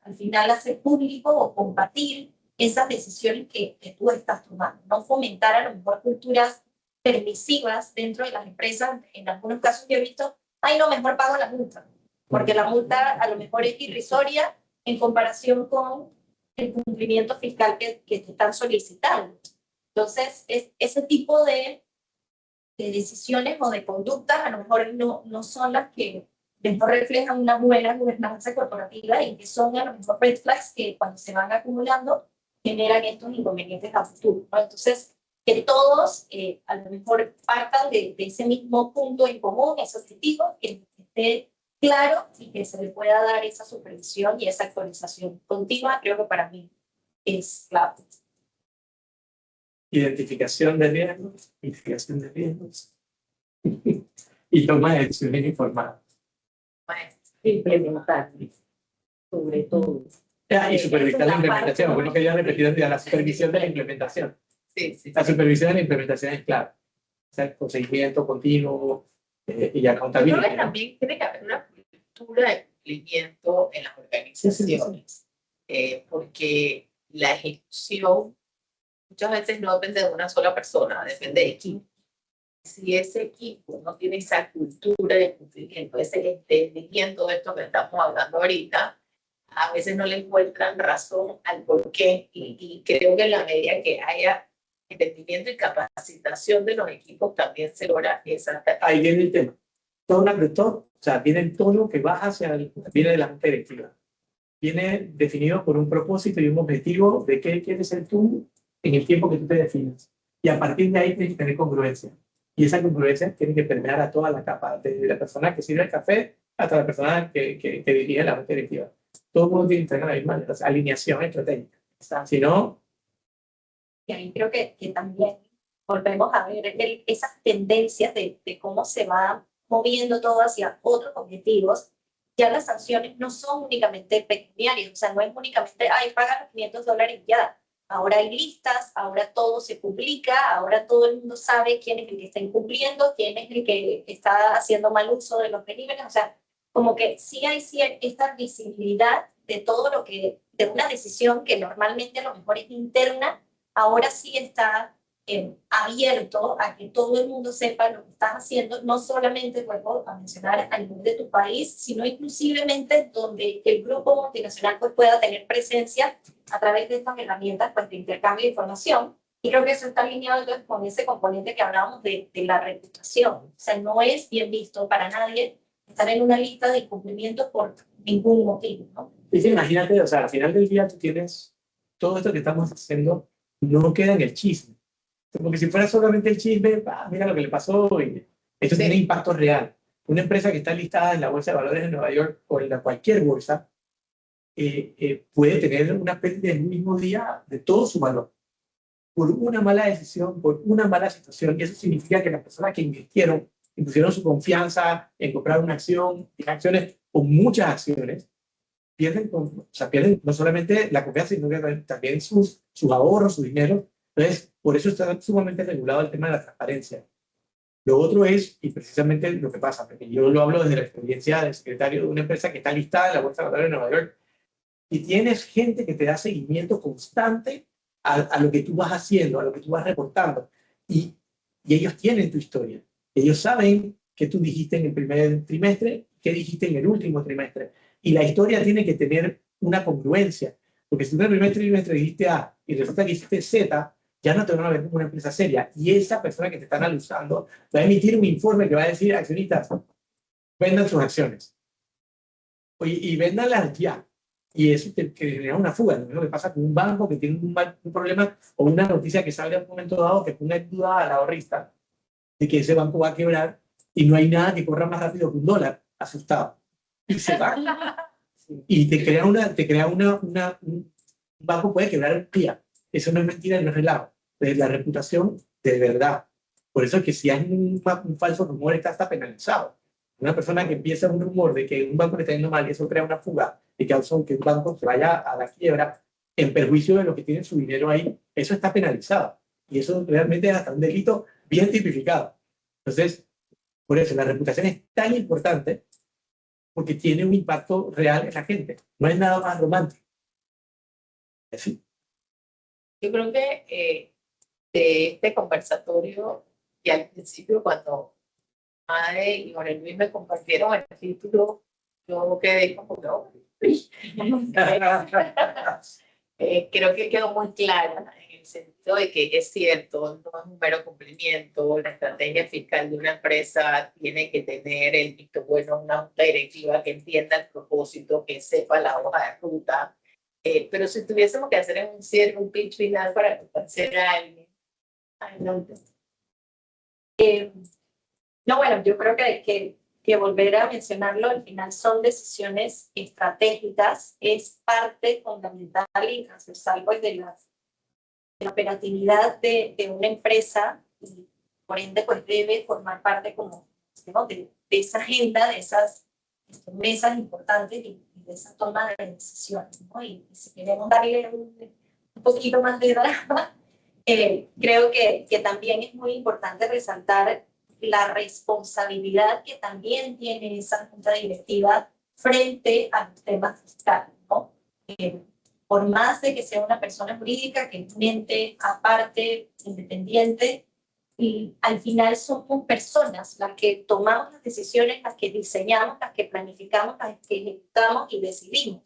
al final hacer público o compartir esas decisiones que tú estás tomando, no fomentar a lo mejor culturas permisivas dentro de las empresas. En algunos casos yo he visto, ay, no, mejor pago la multa, porque la multa a lo mejor es irrisoria en comparación con el cumplimiento fiscal que te están solicitando. Entonces, ese tipo de decisiones o de conductas a lo mejor no son las que mejor reflejan una buena gobernanza corporativa, y que son a lo mejor red flags que cuando se van acumulando generan estos inconvenientes a futuro, ¿no? Entonces, que todos a lo mejor partan de ese mismo punto en común, ese objetivo, que esté claro y que se le pueda dar esa supervisión y esa actualización continua, creo que para mí es clave. Identificación de riesgos, mitigación de riesgos y toma de decisiones informadas. Implementar, sobre todo. Y supervisar la implementación. Bueno, quería repetir la supervisión de la implementación. Sí. La supervisión de la implementación es clave. O sea, el seguimiento continuo y accountability. Creo que también tiene que haber una cultura de cumplimiento en las organizaciones, porque la ejecución muchas veces no depende de una sola persona, depende de equipo. Si ese equipo no tiene esa cultura de cumplimiento, ese entendimiento de esto que estamos hablando ahorita, a veces no le encuentran razón al porqué, y creo que en la medida que haya entendimiento y capacitación de los equipos también se logra esa. Ahí viene el tema. O sea, viene todo lo que va viene de la junta directiva. Viene definido por un propósito y un objetivo de qué quieres ser tú en el tiempo que tú te definas. Y a partir de ahí tienes que tener congruencia. Y esa congruencia tiene que permear a toda la capa, desde la persona que sirve el café hasta la persona que dirige la junta directiva. Todo el mundo tiene que tener la misma alineación estratégica. Si no... Y ahí creo que también volvemos a ver esas tendencias de cómo se va moviendo todo hacia otros objetivos. Ya las sanciones no son únicamente pecuniarias, o sea, no es únicamente, ay, paga los $500 y ya. Ahora hay listas, ahora todo se publica, ahora todo el mundo sabe quién es el que está incumpliendo, quién es el que está haciendo mal uso de los perímetros. O sea, como que sí hay esta visibilidad de todo lo que, de una decisión que normalmente a lo mejor es interna, ahora sí está abierto a que todo el mundo sepa lo que estás haciendo, no solamente, vuelvo a mencionar, a nivel de tu país, sino inclusivemente donde el grupo multinacional pues, pueda tener presencia a través de estas herramientas pues, de intercambio de información. Y creo que eso está alineado entonces con ese componente que hablábamos de la reputación. O sea, no es bien visto para nadie estar en una lista de incumplimientos por ningún motivo, ¿no? Y sí, imagínate, o sea, al final del día tú tienes todo esto que estamos haciendo, no queda en el chisme. Porque si fuera solamente el chisme, mira lo que le pasó, y esto tiene impacto real. Una empresa que está listada en la Bolsa de Valores de Nueva York o en cualquier bolsa puede tener una pérdida el mismo día de todo su valor por una mala decisión, por una mala situación. Y eso significa que las personas que invirtieron, pusieron su confianza en comprar una acción, en acciones o muchas acciones, pierden, o sea, pierden no solamente la confianza, sino que también sus ahorros, su dinero. Entonces, por eso está sumamente regulado el tema de la transparencia. Lo otro es, y precisamente lo que pasa, porque yo lo hablo desde la experiencia del secretario de una empresa que está listada en la Bolsa de Valores de Nueva York, y tienes gente que te da seguimiento constante a lo que tú vas haciendo, a lo que tú vas reportando, y ellos tienen tu historia. Ellos saben qué tú dijiste en el primer trimestre, qué dijiste en el último trimestre, y la historia tiene que tener una congruencia, porque si tú en el primer trimestre dijiste A y resulta que hiciste Z, ya no te van a ver como una empresa seria, y esa persona que te están analizando va a emitir un informe que va a decir, accionistas, vendan sus acciones, y véndanlas ya. Y eso te genera una fuga. ¿No? Lo que pasa con un banco que tiene un problema o una noticia que sale en un momento dado que pone en duda al ahorrista de que ese banco va a quebrar y no hay nada que corra más rápido que un dólar, asustado. Y se va. Y te crea un banco puede quebrar el día. Eso no es mentira, no es relajo. Es la reputación de verdad. Por eso es que si hay un falso rumor, está penalizado. Una persona que empieza un rumor de que un banco le está yendo mal y eso crea una fuga y causa que un banco se vaya a la quiebra en perjuicio de los que tienen su dinero ahí, eso está penalizado. Y eso realmente es hasta un delito bien tipificado. Entonces, por eso la reputación es tan importante porque tiene un impacto real en la gente. No es nada más romántico. Así. Yo creo que de este conversatorio, y al principio cuando Madre y Jorge Luis me compartieron el título, yo quedé como que, oh, creo que quedó muy clara en el sentido de que es cierto, no es un mero cumplimiento, la estrategia fiscal de una empresa tiene que tener el visto bueno, una junta directiva que entienda el propósito, que sepa la hoja de ruta, pero si tuviésemos que hacer un cierre, un pitch final para convencer a alguien, adelante. No, bueno, yo creo que volver a mencionarlo, al final son decisiones estratégicas, es parte fundamental y transversal pues, de la operatividad de una empresa y por ende pues debe formar parte como, ¿no? de esa agenda, de esas mesas importantes y de esa toma de decisiones, ¿no? Y si queremos darle un poquito más de drama, creo que también es muy importante resaltar la responsabilidad que también tiene esa junta directiva frente a los temas fiscales, ¿no? Por más de que sea una persona jurídica, que es un ente aparte, independiente, y al final somos personas las que tomamos las decisiones, las que diseñamos, las que planificamos, las que ejecutamos y decidimos.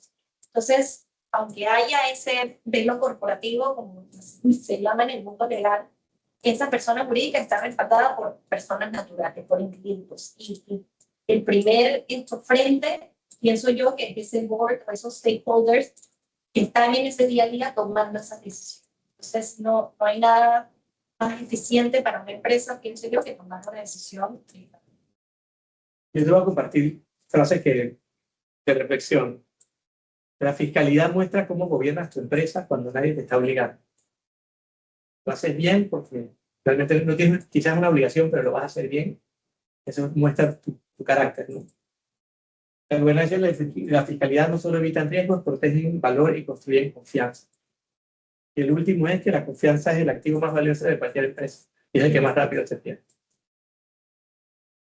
Entonces, aunque haya ese velo corporativo, como se llama en el mundo legal, esa persona jurídica está respaldada por personas naturales, por individuos. Y el primer frente, pienso yo, que es ese board o esos stakeholders que están en ese día a día tomando esas decisiones. Entonces, no hay nada más eficiente para una empresa, pienso yo, que tomar una decisión. Yo te voy a compartir frases de reflexión. La fiscalidad muestra cómo gobiernas tu empresa cuando nadie te está obligando. Lo haces bien porque realmente no tienes quizás una obligación, pero lo vas a hacer bien. Eso muestra tu carácter, ¿no? La gobernanza y la fiscalidad no solo evitan riesgos, protegen valor y construyen confianza. Y el último es que la confianza es el activo más valioso de cualquier empresa y es el que más rápido se pierde.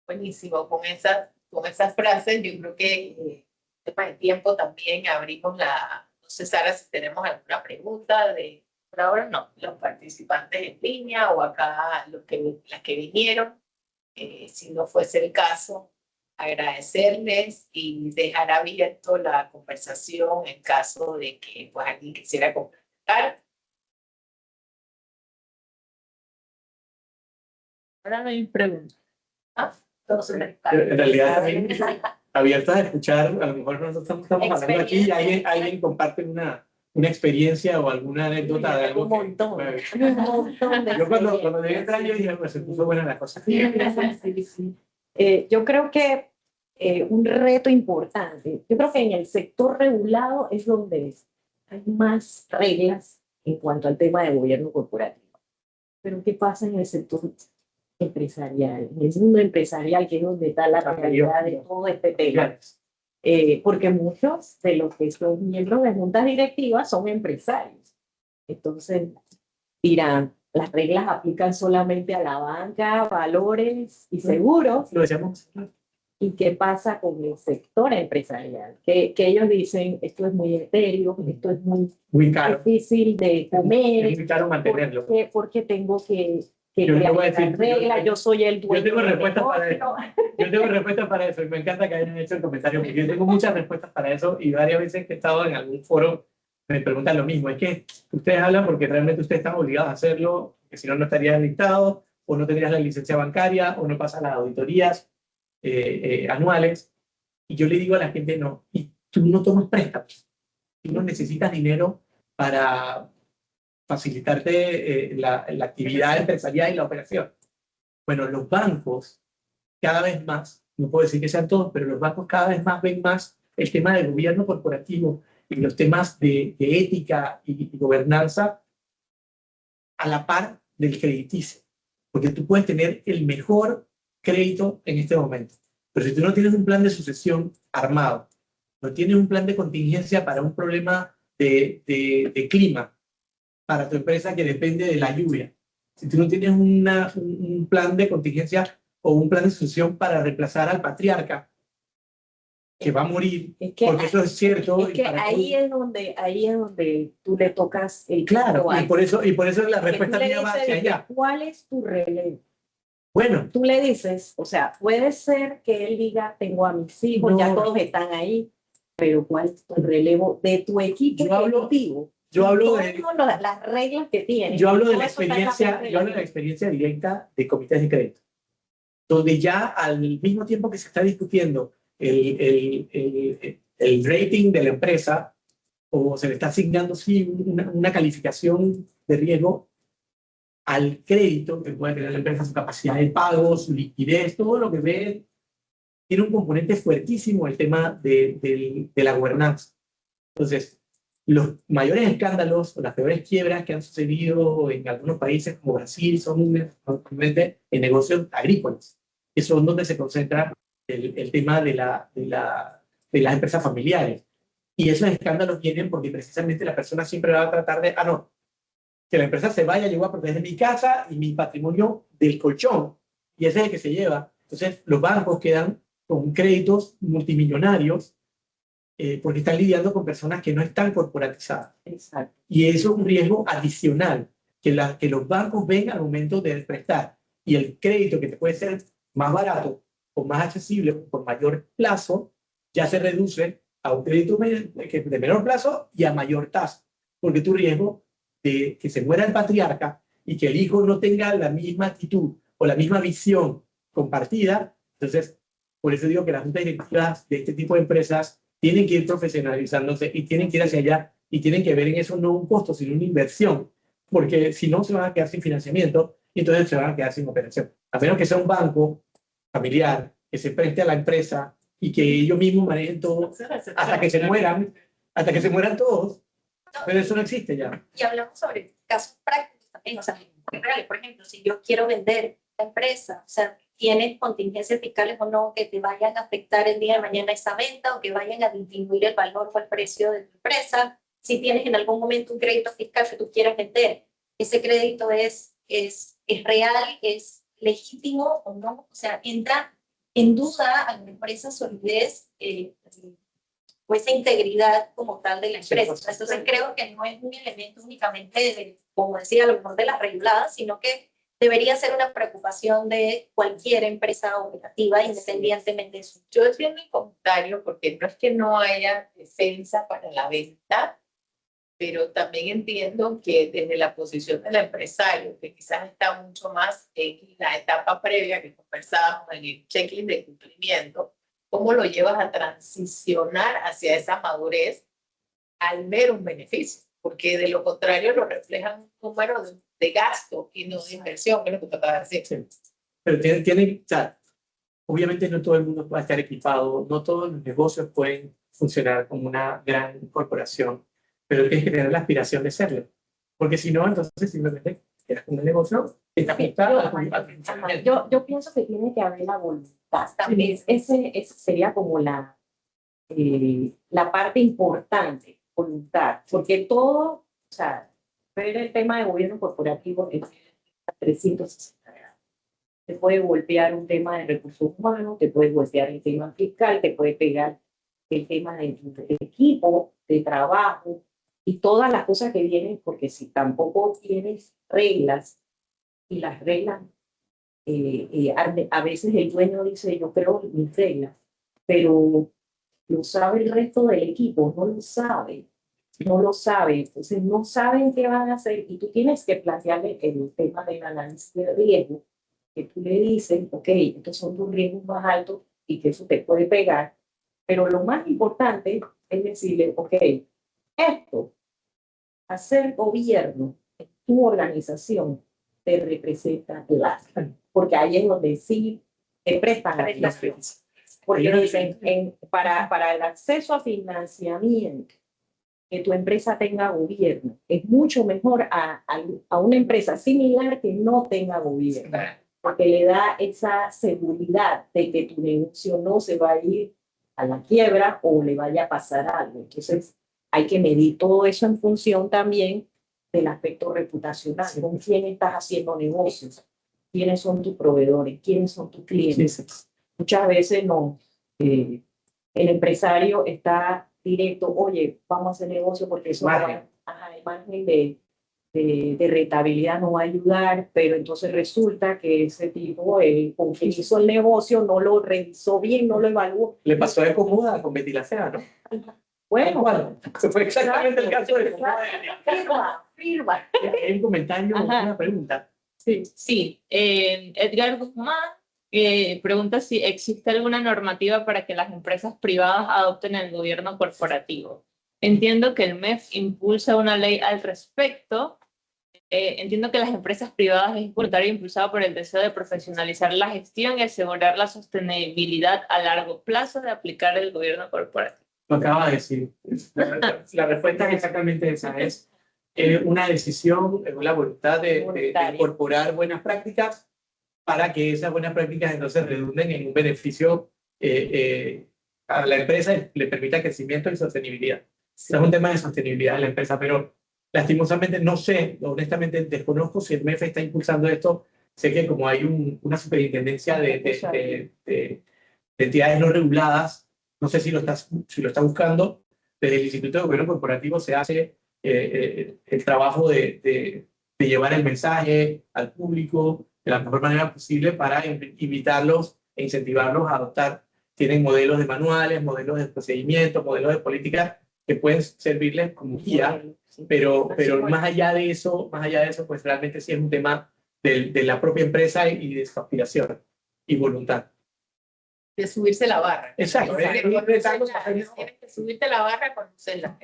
Buenísimo, con esas frases yo creo que tema de tiempo también abrimos no sé Sara si tenemos alguna pregunta por ahora no, los participantes en línea o acá las que vinieron, si no fuese el caso, agradecerles y dejar abierto la conversación en caso de que pues alguien quisiera complementar. Ahora no hay preguntas. Todos En realidad también abiertos a escuchar, a lo mejor nosotros estamos hablando aquí y alguien comparte una experiencia o alguna anécdota de algo. Un montón de Yo cuando llegué a entrar yo dije, pues se puso buena la cosa. Yo creo que un reto importante, yo creo que en el sector regulado es donde hay más reglas en cuanto al tema de gobierno corporativo. Pero ¿qué pasa en el sector empresarial? En el mundo empresarial, que es donde está la realidad de todo este tema. Porque muchos de los que son miembros de juntas directivas son empresarios. Entonces, dirán, las reglas aplican solamente a la banca, valores y seguros. Lo decíamos. ¿Y qué pasa con el sector empresarial? Que ellos dicen, esto es muy etéreo, esto es muy caro, difícil de comer. Es muy caro mantenerlo. Porque tengo que yo te voy a decir, reglas, yo soy el dueño. Yo tengo respuestas para eso. Yo tengo respuestas para eso y me encanta que hayan hecho el comentario porque yo tengo muchas respuestas para eso y varias veces que he estado en algún foro me preguntan lo mismo. Es que ustedes hablan porque realmente ustedes están obligados a hacerlo, porque si no, no estarían listados o no tendrías la licencia bancaria o no pasan las auditorías anuales. Y yo le digo a la gente, no, y tú no tomas préstamos. Tú no necesitas dinero para facilitarte la actividad empresarial y la operación. Bueno, los bancos cada vez más, no puedo decir que sean todos, pero los bancos cada vez más ven más el tema del gobierno corporativo y los temas de ética y gobernanza a la par del crediticio. Porque tú puedes tener el mejor crédito en este momento. Pero si tú no tienes un plan de sucesión armado, no tienes un plan de contingencia para un problema de clima, para tu empresa que depende de la lluvia, si tú no tienes un plan de contingencia o un plan de sucesión para reemplazar al patriarca que va a morir, porque eso es cierto. Es que ahí es donde tú le tocas el claro, y por eso la respuesta mía va hacia allá. ¿Cuál es tu relevo? Bueno, tú le dices, o sea, puede ser que él diga, tengo a mis hijos, no, ya todos están ahí, pero ¿cuál es tu relevo de tu equipo ejecutivo? Yo hablo de las reglas que tienen. Yo hablo de la experiencia directa de comités de crédito, donde ya al mismo tiempo que se está discutiendo el rating de la empresa o se le está asignando sí una calificación de riesgo al crédito que puede tener la empresa, su capacidad de pago, su liquidez, todo lo que ve, tiene un componente fuertísimo el tema de la gobernanza. Entonces, los mayores escándalos o las peores quiebras que han sucedido en algunos países como Brasil son normalmente en negocios agrícolas, que son donde se concentra el tema de las empresas familiares. Y esos escándalos vienen porque precisamente la persona siempre va a tratar de, no, que la empresa se vaya, yo voy a proteger mi casa y mi patrimonio del colchón, y ese es el que se lleva. Entonces, los bancos quedan con créditos multimillonarios porque están lidiando con personas que no están corporatizadas. Exacto. Y eso es un riesgo adicional que los bancos ven al momento de prestar. Y el crédito que te puede ser más barato o más accesible por mayor plazo, ya se reduce a un crédito de menor plazo y a mayor tasa. Porque tu riesgo de que se muera el patriarca y que el hijo no tenga la misma actitud o la misma visión compartida, entonces, por eso digo que las juntas directivas de este tipo de empresas tienen que ir profesionalizándose y tienen que ir hacia allá y tienen que ver en eso no un costo, sino una inversión, porque si no se van a quedar sin financiamiento y entonces se van a quedar sin operación. A menos que sea un banco familiar que se preste a la empresa y que ellos mismos manejen todo hasta que se mueran todos, pero eso no existe ya. Y hablamos sobre casos prácticos también, o sea, reales. Por ejemplo, si yo quiero vender la empresa, o sea, ¿tienes contingencias fiscales o no que te vayan a afectar el día de mañana esa venta o que vayan a disminuir el valor o el precio de tu empresa? si tienes en algún momento un crédito fiscal que tú quieras vender, ese crédito es real, es legítimo o no, o sea, entra en duda a la empresa solidez o esa integridad como tal de la empresa. Entonces creo que no es un elemento únicamente, como decía, a lo mejor de las reguladas, sino que debería ser una preocupación de cualquier empresa operativa, independientemente de su... Yo defiendo el comentario porque no es que no haya defensa para la venta, pero también entiendo que desde la posición del empresario, que quizás está mucho más en la etapa previa que conversábamos en el checklist de cumplimiento, ¿cómo lo llevas a transicionar hacia esa madurez al ver un beneficio? Porque de lo contrario lo reflejan un número de gasto y no de inversión, que es lo que te acabas de decir. Sí. Pero o sea, obviamente no todo el mundo puede estar equipado, no todos los negocios pueden funcionar como una gran corporación, pero tienes que tener la aspiración de serlo. Porque si no, entonces simplemente quedas con el negocio y está ajustado a tu funcionamiento. Yo pienso que tiene que haber la voluntad. También ese sería como la parte importante, voluntad. Porque todo, o sea, ver el tema de gobierno corporativo es 360 grados. Te puede golpear un tema de recursos humanos, te puede golpear el tema fiscal, te puede pegar el tema de equipo, de trabajo y todas las cosas que vienen, porque si tampoco tienes reglas y las reglas, a veces el dueño dice yo creo en mis reglas, pero lo sabe el resto del equipo, no lo sabe, entonces no saben qué van a hacer y tú tienes que plantearle el tema del análisis de riesgo, que tú le dices, ok, estos son tus riesgos más altos y que eso te puede pegar, pero lo más importante es decirle, ok, esto, hacer gobierno en tu organización te representa porque ahí es donde sí te prestan atención. Porque dicen, para el acceso a financiamiento, que tu empresa tenga gobierno, es mucho mejor a una empresa similar que no tenga gobierno, porque le da esa seguridad de que tu negocio no se va a ir a la quiebra o le vaya a pasar algo. Entonces, hay que medir todo eso en función también del aspecto reputacional. ¿Con quién estás haciendo negocios? ¿Quiénes son tus proveedores? ¿Quiénes son tus clientes? Muchas veces no. El empresario está directo, oye, vamos a hacer negocio porque eso el margen de rentabilidad no va a ayudar, pero entonces resulta que ese tipo, con quien hizo el negocio, no lo revisó bien, no lo evaluó. Le pasó de Comuda con Betty la Fea, ¿no? Bueno, se fue exactamente el caso de Comuda. Firma. Hay un comentario, una pregunta. Sí, Edgar Guzmán pregunta si existe alguna normativa para que las empresas privadas adopten el gobierno corporativo. Entiendo que el MEF impulsa una ley al respecto. Entiendo que las empresas privadas es voluntario impulsado por el deseo de profesionalizar la gestión y asegurar la sostenibilidad a largo plazo de aplicar el gobierno corporativo. Lo acaba de decir. La respuesta es exactamente esa. Es una decisión, la voluntad de incorporar buenas prácticas para que esas buenas prácticas entonces redunden en un beneficio a la empresa y le permita crecimiento y sostenibilidad. Es un tema de sostenibilidad de la empresa, pero lastimosamente no sé, honestamente desconozco si el MEF está impulsando esto. Sé que como hay una superintendencia de entidades no reguladas, no sé si lo está buscando. Desde el Instituto de Gobierno Corporativo se hace el trabajo de llevar el mensaje al público de la mejor manera posible para invitarlos e incentivarlos a adoptar. Tienen modelos de manuales, modelos de procedimientos, modelos de políticas que pueden servirles como guía, pero más allá de eso, pues realmente sí es un tema de la propia empresa y de su aspiración y voluntad. De subirse la barra. Exacto. Tienes que subirte la barra con conocerla.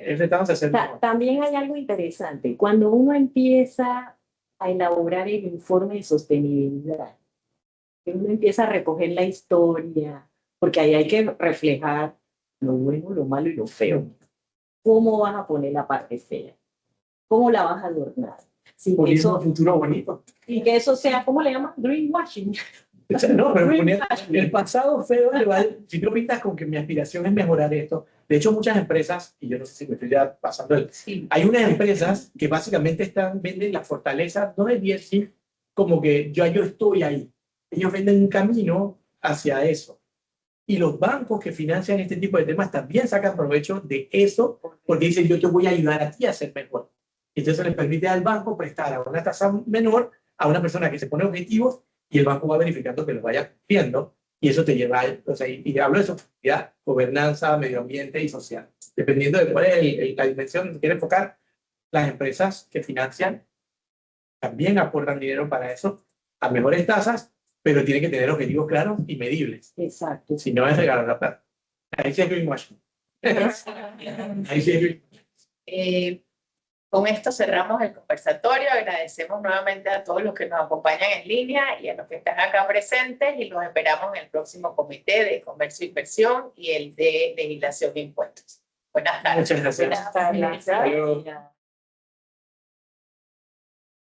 También hay algo interesante. Cuando uno empieza a elaborar el informe de sostenibilidad, uno empieza a recoger la historia, porque ahí hay que reflejar lo bueno, lo malo y lo feo. ¿Cómo vas a poner la parte fea? ¿Cómo la vas a adornar? Poniendo un futuro bonito. Y que eso sea, ¿cómo le llaman? Greenwashing. No, pero el pasado feo, si tú pintas con que mi aspiración es mejorar esto, De hecho, muchas empresas, y yo no sé si me estoy ya pasando, hay unas empresas que básicamente venden la fortaleza, no del ESG, como que yo estoy ahí. Ellos venden un camino hacia eso. Y los bancos que financian este tipo de temas también sacan provecho de eso, porque dicen, yo te voy a ayudar a ti a ser mejor. Entonces les permite al banco prestar a una tasa menor a una persona que se pone objetivos y el banco va verificando que los vaya cumpliendo. Y eso te lleva, o sea, y hablo de sostenibilidad, gobernanza, medio ambiente y social. Dependiendo de cuál es la dimensión que quiere enfocar, las empresas que financian también aportan dinero para eso a mejores tasas, pero tienen que tener objetivos claros y medibles. Exacto. Si no es regalar la plata. Ahí sí es greenwashing. Ahí sí es greenwashing. Con esto cerramos el conversatorio. Agradecemos nuevamente a todos los que nos acompañan en línea y a los que están acá presentes y los esperamos en el próximo comité de comercio e inversión y el de legislación e impuestos. Buenas tardes. Muchas gracias. Buenas tardes. Hasta luego.